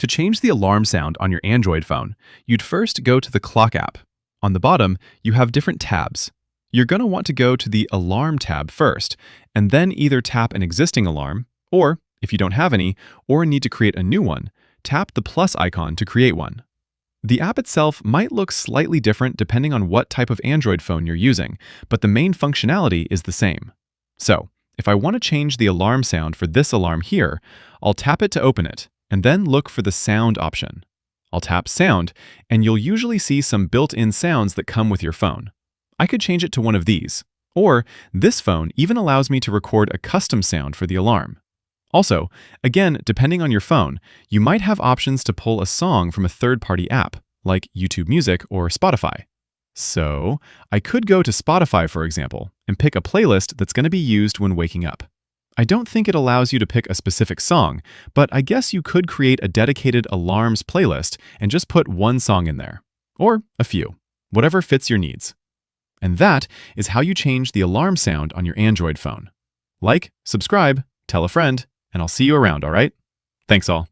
To change the alarm sound on your Android phone, you'd first go to the Clock app. On the bottom, you have different tabs. You're going to want to go to the Alarm tab first, and then either tap an existing alarm, or, if you don't have any, or need to create a new one, tap the plus icon to create one. The app itself might look slightly different depending on what type of Android phone you're using, but the main functionality is the same. So, if I want to change the alarm sound for this alarm here, I'll tap it to open it, and then look for the Sound option. I'll tap Sound, and you'll usually see some built-in sounds that come with your phone. I could change it to one of these, or this phone even allows me to record a custom sound for the alarm. Also, again, depending on your phone, you might have options to pull a song from a third-party app, like YouTube Music or Spotify. So, I could go to Spotify, for example, and pick a playlist that's going to be used when waking up. I don't think it allows you to pick a specific song, but I guess you could create a dedicated alarms playlist and just put one song in there. Or a few, whatever fits your needs. And that is how you change the alarm sound on your Android phone. Like, subscribe, tell a friend, and I'll see you around, all right? Thanks all.